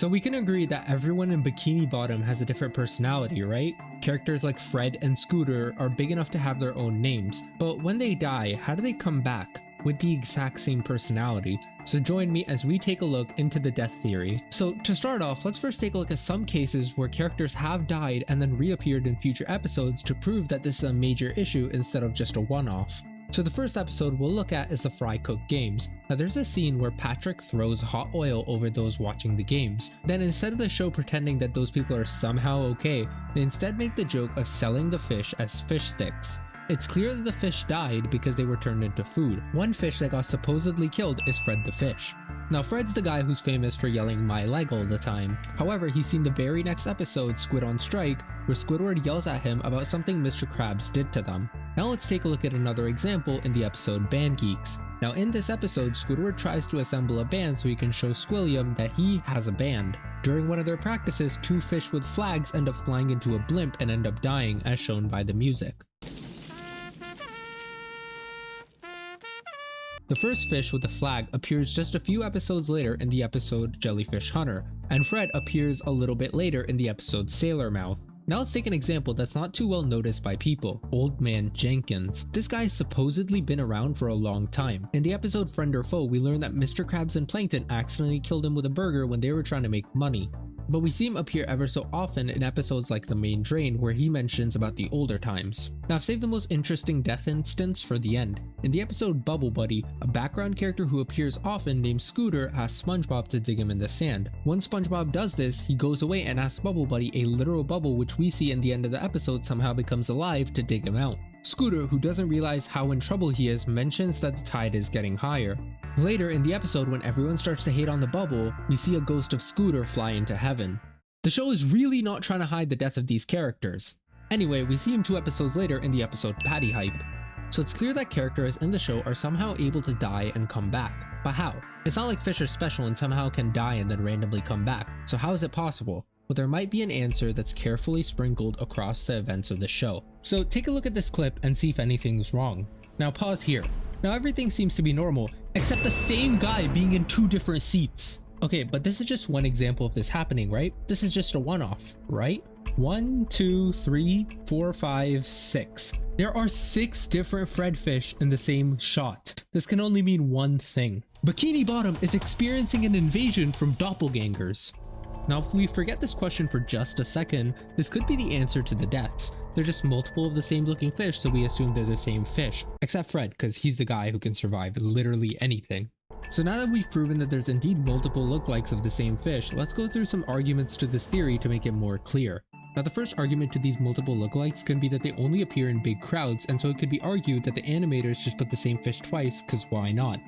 So we can agree that everyone in Bikini Bottom has a different personality, right? Characters like Fred and Scooter are big enough to have their own names, but when they die, how do they come back with the exact same personality? So join me as we take a look into the death theory. So to start off, let's first take a look at some cases where characters have died and then reappeared in future episodes to prove that this is a major issue instead of just a one-off. So the first episode we'll look at is the Fry Cook Games. Now there's a scene where Patrick throws hot oil over those watching the games. Then instead of the show pretending that those people are somehow okay, they instead make the joke of selling the fish as fish sticks. It's clear that the fish died because they were turned into food. One fish that got supposedly killed is Fred the fish. Now Fred's the guy who's famous for yelling "my leg" all the time. However, he's seen the very next episode, Squid on Strike, where Squidward yells at him about something Mr. Krabs did to them. Now let's take a look at another example in the episode Band Geeks. Now in this episode, Squidward tries to assemble a band so he can show Squilliam that he has a band. During one of their practices, two fish with flags end up flying into a blimp and end up dying, as shown by the music. The first fish with the flag appears just a few episodes later in the episode Jellyfish Hunter, and Fred appears a little bit later in the episode Sailor Mouth. Now let's take an example that's not too well noticed by people, Old Man Jenkins. This guy's supposedly been around for a long time. In the episode Friend or Foe, we learn that Mr. Krabs and Plankton accidentally killed him with a burger when they were trying to make money. But we see him appear ever so often in episodes like The Main Drain, where he mentions about the older times. Now I've saved the most interesting death instance for the end. In the episode Bubble Buddy, a background character who appears often named Scooter asks SpongeBob to dig him in the sand. Once SpongeBob does this, he goes away and asks Bubble Buddy, a literal bubble which we see in the end of the episode somehow becomes alive, to dig him out. Scooter, who doesn't realize how in trouble he is, mentions that the tide is getting higher. Later in the episode, when everyone starts to hate on the bubble, we see a ghost of Scooter fly into heaven. The show is really not trying to hide the death of these characters. Anyway, we see him 2 episodes later in the episode Patty Hype. So it's clear that characters in the show are somehow able to die and come back. But how? It's not like fish are special and somehow can die and then randomly come back. So how is it possible? Well, there might be an answer that's carefully sprinkled across the events of the show. So take a look at this clip and see if anything's wrong. Now pause here. Now everything seems to be normal, except the same guy being in 2 different seats. Okay, but this is just one example of this happening, right? This is just a one-off, right? 1, 2, 3, 4, 5, 6. There are 6 different Fred fish in the same shot. This can only mean one thing. Bikini Bottom is experiencing an invasion from doppelgangers. Now if we forget this question for just a second, this could be the answer to the deaths. They're just multiple of the same looking fish, so we assume they're the same fish. Except Fred, because he's the guy who can survive literally anything. So now that we've proven that there's indeed multiple lookalikes of the same fish, let's go through some arguments to this theory to make it more clear. Now the first argument to these multiple lookalikes can be that they only appear in big crowds, and so it could be argued that the animators just put the same fish twice, cause why not?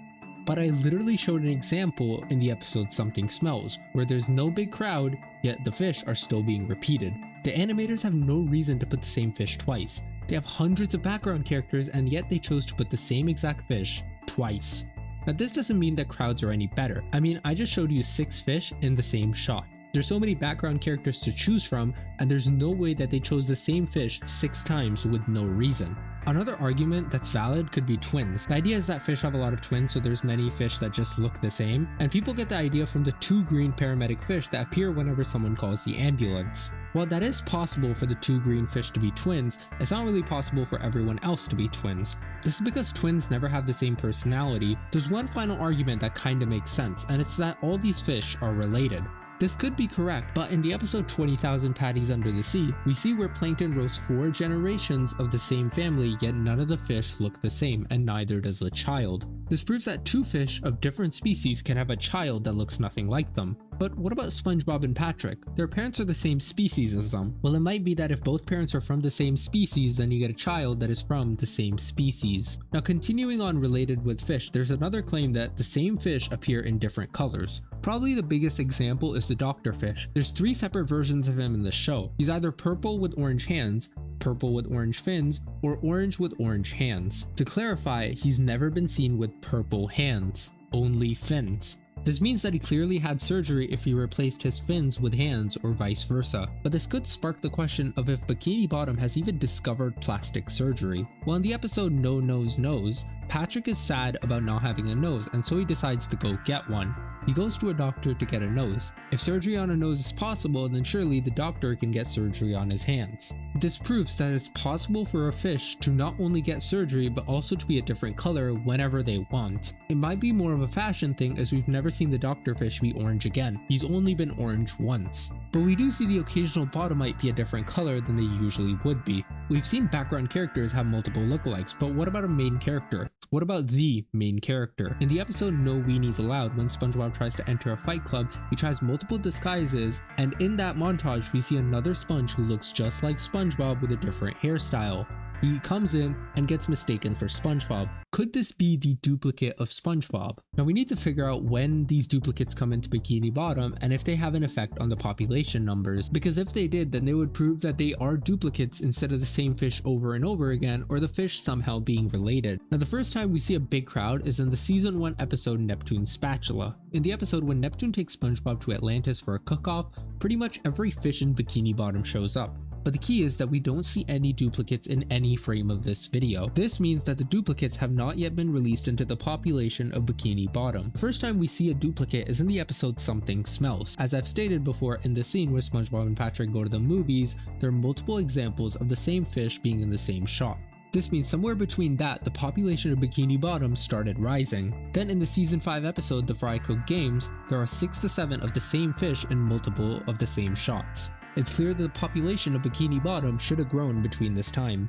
But I literally showed an example in the episode Something Smells, where there's no big crowd, yet the fish are still being repeated. The animators have no reason to put the same fish twice. They have hundreds of background characters, and yet they chose to put the same exact fish twice. Now this doesn't mean that crowds are any better. I mean, I just showed you 6 fish in the same shot. There's so many background characters to choose from, and there's no way that they chose the same fish 6 times with no reason. Another argument that's valid could be twins. The idea is that fish have a lot of twins, so there's many fish that just look the same, and people get the idea from the 2 green paramedic fish that appear whenever someone calls the ambulance. While that is possible for the 2 green fish to be twins, it's not really possible for everyone else to be twins. This is because twins never have the same personality. There's one final argument that kinda makes sense, and it's that all these fish are related. This could be correct, but in the episode 20,000 Patties Under the Sea, we see where Plankton roasts 4 generations of the same family, yet none of the fish look the same, and neither does the child. This proves that 2 fish of different species can have a child that looks nothing like them. But what about Spongebob and Patrick? Their parents are the same species as them. Well, it might be that if both parents are from the same species, then you get a child that is from the same species. Now continuing on related with fish, there's another claim that the same fish appear in different colors. Probably the biggest example is the Dr. Fish. There's 3 separate versions of him in the show. He's either purple with orange hands, purple with orange fins, or orange with orange hands. To clarify, he's never been seen with purple hands, only fins. This means that he clearly had surgery if he replaced his fins with hands or vice versa. But this could spark the question of if Bikini Bottom has even discovered plastic surgery. Well, in the episode No Nose Nose, Patrick is sad about not having a nose, and so he decides to go get one. He goes to a doctor to get a nose. If surgery on a nose is possible, then surely the doctor can get surgery on his hands. This proves that it's possible for a fish to not only get surgery but also to be a different color whenever they want. It might be more of a fashion thing, as we've never seen the doctor fish be orange again. He's only been orange once. But we do see the occasional bottomite be a different color than they usually would be. We've seen background characters have multiple lookalikes, but what about a main character? What about the main character? In the episode No Weenies Allowed, when SpongeBob tries to enter a fight club, he tries multiple disguises, and in that montage we see another sponge who looks just like SpongeBob with a different hairstyle. He comes in and gets mistaken for SpongeBob. Could this be the duplicate of SpongeBob? Now we need to figure out when these duplicates come into Bikini Bottom and if they have an effect on the population numbers, because if they did, then they would prove that they are duplicates instead of the same fish over and over again, or the fish somehow being related. Now the first time we see a big crowd is in the season 1 episode Neptune's Spatula. In the episode when Neptune takes SpongeBob to Atlantis for a cook-off, pretty much every fish in Bikini Bottom shows up. But the key is that we don't see any duplicates in any frame of this video. This means that the duplicates have not yet been released into the population of Bikini Bottom. The first time we see a duplicate is in the episode Something Smells. As I've stated before, in the scene where SpongeBob and Patrick go to the movies, there are multiple examples of the same fish being in the same shot. This means somewhere between that, the population of Bikini Bottom started rising. Then in the season 5 episode The Fry Cook Games, there are 6 to 7 of the same fish in multiple of the same shots. It's clear that the population of Bikini Bottom should have grown between this time.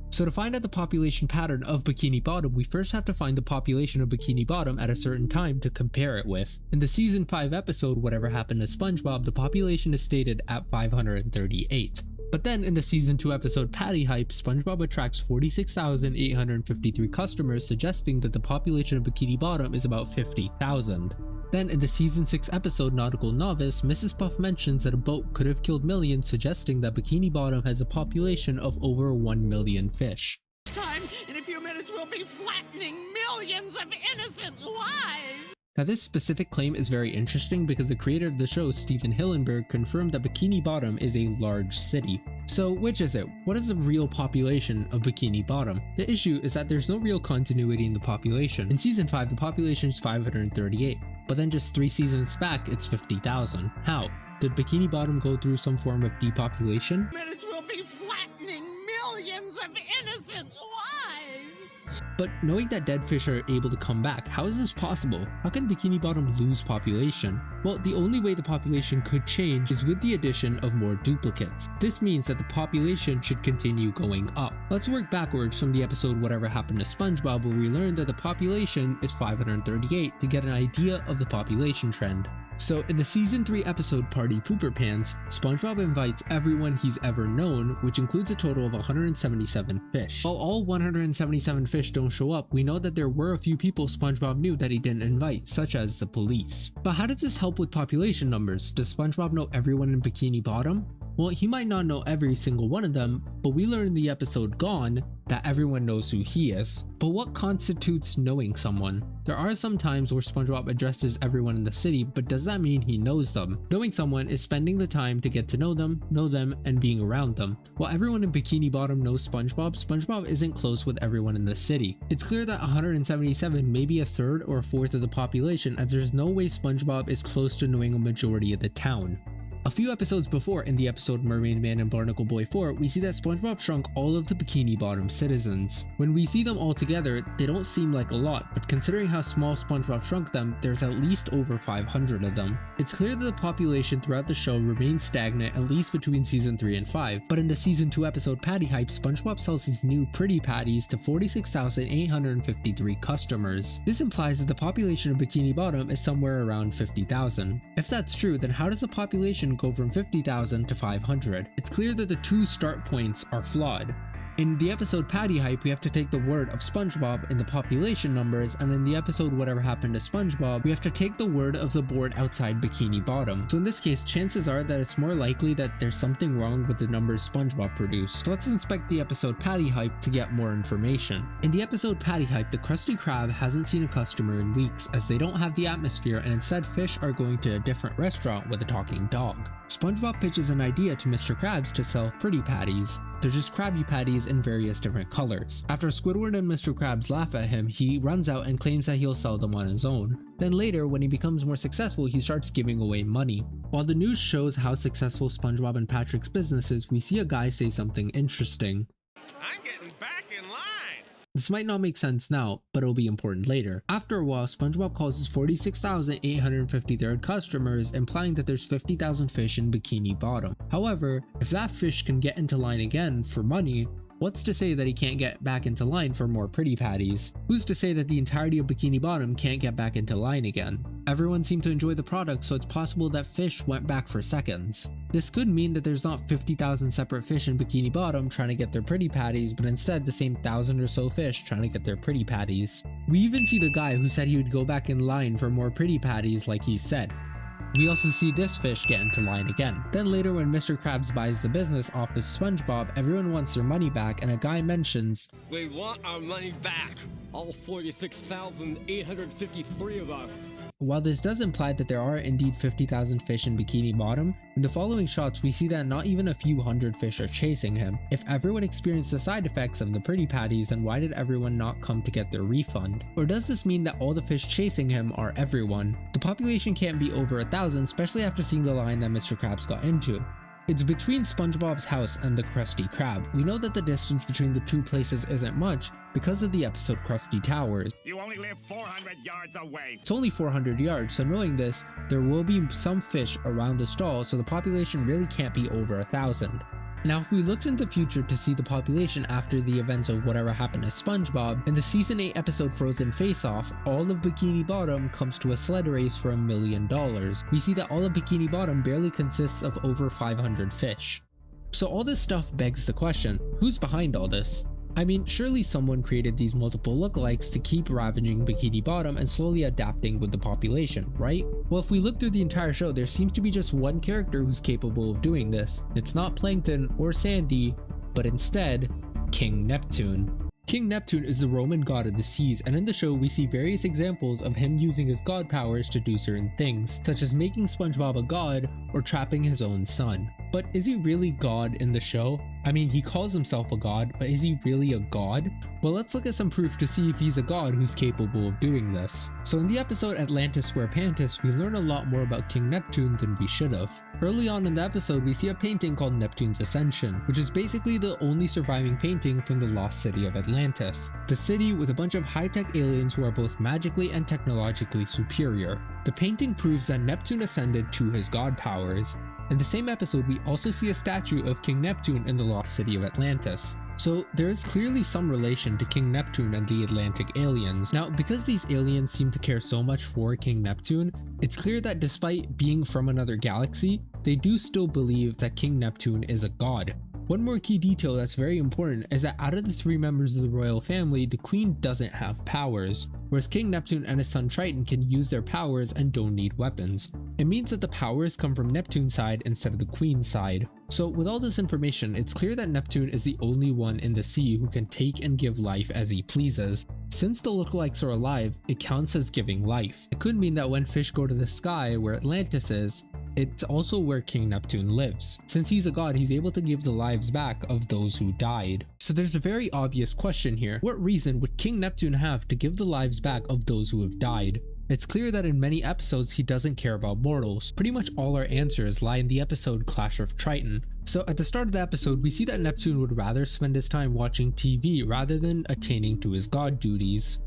So to find out the population pattern of Bikini Bottom, we first have to find the population of Bikini Bottom at a certain time to compare it with. In the season 5 episode Whatever Happened to SpongeBob, the population is stated at 538. But then in the season 2 episode Patty Hype, SpongeBob attracts 46,853 customers, suggesting that the population of Bikini Bottom is about 50,000. Then in the season 6 episode Nautical Novice, Mrs. Puff mentions that a boat could have killed millions, suggesting that Bikini Bottom has a population of over 1 million fish. In a few minutes we'll be flattening millions of innocent lives! Now this specific claim is very interesting because the creator of the show, Steven Hillenburg, confirmed that Bikini Bottom is a large city. So which is it? What is the real population of Bikini Bottom? The issue is that there's no real continuity in the population. In season 5, the population is 538, but then just 3 seasons back, it's 50,000. How? Did Bikini Bottom go through some form of depopulation? Minutes we'll be flattening millions of innocent lives! But knowing that dead fish are able to come back, how is this possible? How can Bikini Bottom lose population? Well, the only way the population could change is with the addition of more duplicates. This means that the population should continue going up. Let's work backwards from the episode Whatever Happened to SpongeBob, where we learned that the population is 538 to get an idea of the population trend. So in the season 3 episode Party Pooper Pants, SpongeBob invites everyone he's ever known, which includes a total of 177 fish. While all 177 fish don't show up, we know that there were a few people SpongeBob knew that he didn't invite, such as the police. But how does this help with population numbers? Does SpongeBob know everyone in Bikini Bottom? Well, he might not know every single one of them, but we learned in the episode Gone that everyone knows who he is. But what constitutes knowing someone? There are some times where SpongeBob addresses everyone in the city, but does that mean he knows them? Knowing someone is spending the time to get to know them, and being around them. While everyone in Bikini Bottom knows SpongeBob, SpongeBob isn't close with everyone in the city. It's clear that 177 may be a third or a fourth of the population, as there's no way SpongeBob is close to knowing a majority of the town. A few episodes before, in the episode Mermaid Man and Barnacle Boy 4, we see that SpongeBob shrunk all of the Bikini Bottom citizens. When we see them all together, they don't seem like a lot, but considering how small SpongeBob shrunk them, there's at least over 500 of them. It's clear that the population throughout the show remains stagnant at least between season 3 and 5, but in the season 2 episode Patty Hype, SpongeBob sells his new pretty patties to 46,853 customers. This implies that the population of Bikini Bottom is somewhere around 50,000. If that's true, then how does the population go from 50,000 to 500? It's clear that the two start points are flawed. In the episode Patty Hype, we have to take the word of SpongeBob in the population numbers, and in the episode Whatever Happened to SpongeBob, we have to take the word of the board outside Bikini Bottom. So in this case, chances are that it's more likely that there's something wrong with the numbers SpongeBob produced. So let's inspect the episode Patty Hype to get more information. In the episode Patty Hype, the Krusty Krab hasn't seen a customer in weeks, as they don't have the atmosphere, and instead fish are going to a different restaurant with a talking dog. SpongeBob pitches an idea to Mr. Krabs to sell pretty patties. They're just Krabby Patties in various different colors. After Squidward and Mr. Krabs laugh at him, he runs out and claims that he'll sell them on his own. Then later, when he becomes more successful, he starts giving away money. While the news shows how successful SpongeBob and Patrick's business is, we see a guy say something interesting. I'm getting back in line. This might not make sense now, but it'll be important later. After a while, SpongeBob calls his 46,853rd customers, implying that there's 50,000 fish in Bikini Bottom. However, if that fish can get into line again for money, what's to say that he can't get back into line for more pretty patties? Who's to say that the entirety of Bikini Bottom can't get back into line again? Everyone seemed to enjoy the product, so it's possible that fish went back for seconds. This could mean that there's not 50,000 separate fish in Bikini Bottom trying to get their pretty patties, but instead the same 1,000 or so fish trying to get their pretty patties. We even see the guy who said he would go back in line for more pretty patties like he said. We also see this fish get into line again. Then later, when Mr. Krabs buys the business off of SpongeBob, everyone wants their money back, and a guy mentions, "We want our money back, all 46,853 of us." While this does imply that there are indeed 50,000 fish in Bikini Bottom, in the following shots we see that not even a few hundred fish are chasing him. If everyone experienced the side effects of the pretty patties, then why did everyone not come to get their refund? Or does this mean that all the fish chasing him are everyone? The population can't be over 1,000, especially after seeing the line that Mr. Krabs got into. It's between SpongeBob's house and the Krusty Krab. We know that the distance between the two places isn't much because of the episode Krusty Towers. You only live 400 yards away. It's only 400 yards, so knowing this, there will be some fish around the stall, so the population really can't be over 1,000. Now, if we looked in the future to see the population after the events of whatever happened to SpongeBob, in the Season 8 episode Frozen Face Off, all of Bikini Bottom comes to a sled race for $1 million. We see that all of Bikini Bottom barely consists of over 500 fish. So all this stuff begs the question, who's behind all this? I mean, surely someone created these multiple lookalikes to keep ravaging Bikini Bottom and slowly adapting with the population, right? Well, if we look through the entire show, there seems to be just one character who's capable of doing this. It's not Plankton or Sandy, but instead, King Neptune. King Neptune is the Roman god of the seas, and in the show we see various examples of him using his god powers to do certain things, such as making SpongeBob a god or trapping his own son. But is he really God in the show? I mean, he calls himself a god, but is he really a god? Well, let's look at some proof to see if he's a god who's capable of doing this. So in the episode Atlantis Square Pantis, we learn a lot more about King Neptune than we should have. Early on in the episode, we see a painting called Neptune's Ascension, which is basically the only surviving painting from the lost city of Atlantis. The city with a bunch of high-tech aliens who are both magically and technologically superior. The painting proves that Neptune ascended to his god powers. In the same episode, we also see a statue of King Neptune in the lost city of Atlantis. So there is clearly some relation to King Neptune and the Atlantic aliens. Now, because these aliens seem to care so much for King Neptune, it's clear that despite being from another galaxy, they do still believe that King Neptune is a god. One more key detail that's very important is that out of the 3 members of the royal family, the queen doesn't have powers, whereas King Neptune and his son Triton can use their powers and don't need weapons. It means that the powers come from Neptune's side instead of the queen's side. So with all this information, it's clear that Neptune is the only one in the sea who can take and give life as he pleases. Since the lookalikes are alive, it counts as giving life. It could mean that when fish go to the sky where Atlantis is, it's also where King Neptune lives. Since he's a god, he's able to give the lives back of those who died. So there's a very obvious question here. What reason would King Neptune have to give the lives back of those who have died? It's clear that in many episodes he doesn't care about mortals. Pretty much all our answers lie in the episode Clash of Triton. So at the start of the episode, we see that Neptune would rather spend his time watching TV rather than attaining to his god duties.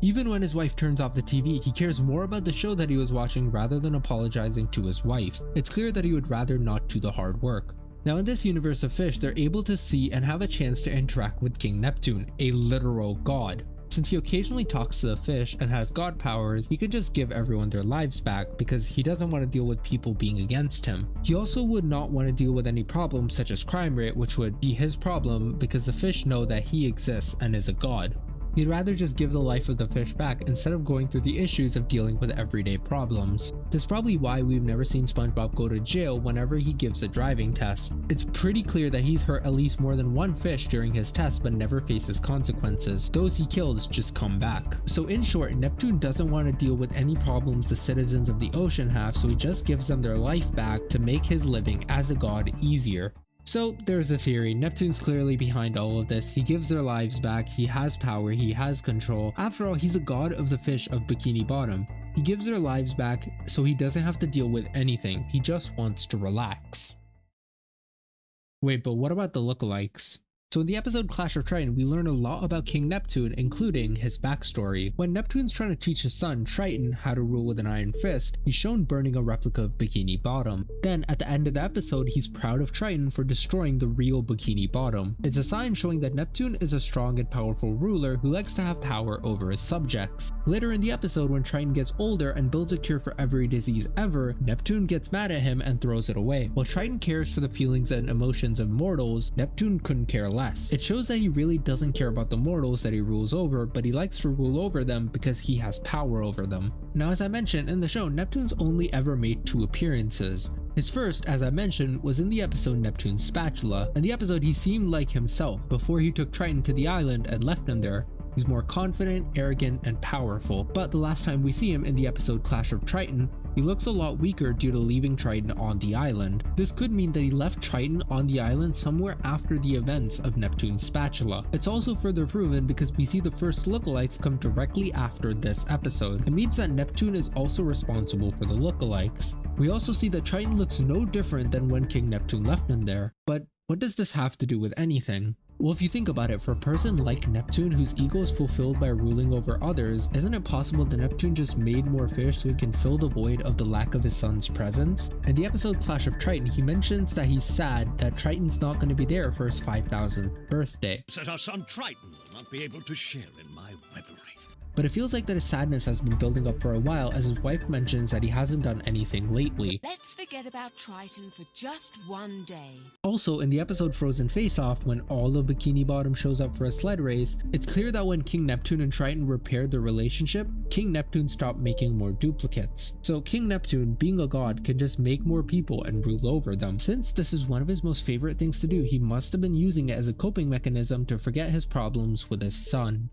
Even when his wife turns off the TV, he cares more about the show that he was watching rather than apologizing to his wife. It's clear that he would rather not do the hard work. Now in this universe of fish, they're able to see and have a chance to interact with King Neptune, a literal god. Since he occasionally talks to the fish and has god powers, he could just give everyone their lives back because he doesn't want to deal with people being against him. He also would not want to deal with any problems such as crime rate, which would be his problem because the fish know that he exists and is a god. He'd rather just give the life of the fish back instead of going through the issues of dealing with everyday problems. This is probably why we've never seen SpongeBob go to jail whenever he gives a driving test. It's pretty clear that he's hurt at least more than one fish during his test but never faces consequences. Those he kills just come back. So in short, Neptune doesn't want to deal with any problems the citizens of the ocean have, so he just gives them their life back to make his living as a god easier. So there's a theory, Neptune's clearly behind all of this. He gives their lives back, he has power, he has control. After all, he's a god of the fish of Bikini Bottom. He gives their lives back so he doesn't have to deal with anything, he just wants to relax. Wait, but what about the lookalikes? So in the episode Clash of Triton, we learn a lot about King Neptune, including his backstory. When Neptune's trying to teach his son, Triton, how to rule with an iron fist, he's shown burning a replica of Bikini Bottom. Then at the end of the episode, he's proud of Triton for destroying the real Bikini Bottom. It's a sign showing that Neptune is a strong and powerful ruler who likes to have power over his subjects. Later in the episode, when Triton gets older and builds a cure for every disease ever, Neptune gets mad at him and throws it away. While Triton cares for the feelings and emotions of mortals, Neptune couldn't care less. It shows that he really doesn't care about the mortals that he rules over, but he likes to rule over them because he has power over them. Now, as I mentioned in the show, Neptune's only ever made 2 appearances. His first, as I mentioned, was in the episode Neptune's Spatula. In the episode, he seemed like himself before he took Triton to the island and left him there. He's more confident, arrogant, and powerful, but the last time we see him in the episode Clash of Triton, he looks a lot weaker due to leaving Triton on the island. This could mean that he left Triton on the island somewhere after the events of Neptune's Spatula. It's also further proven because we see the first lookalikes come directly after this episode. It means that Neptune is also responsible for the lookalikes. We also see that Triton looks no different than when King Neptune left him there, but what does this have to do with anything? Well, if you think about it, for a person like Neptune whose ego is fulfilled by ruling over others, isn't it possible that Neptune just made more fish so he can fill the void of the lack of his son's presence? In the episode Clash of Triton, he mentions that he's sad that Triton's not going to be there for his 5,000th birthday. That our son Triton will not be able to share in my revelry. But it feels like that his sadness has been building up for a while, as his wife mentions that he hasn't done anything lately. Let's forget about Triton for just one day. Also, in the episode Frozen Face Off, when all of Bikini Bottom shows up for a sled race, it's clear that when King Neptune and Triton repaired their relationship, King Neptune stopped making more duplicates. So King Neptune, being a god, can just make more people and rule over them. Since this is one of his most favorite things to do, he must have been using it as a coping mechanism to forget his problems with his son.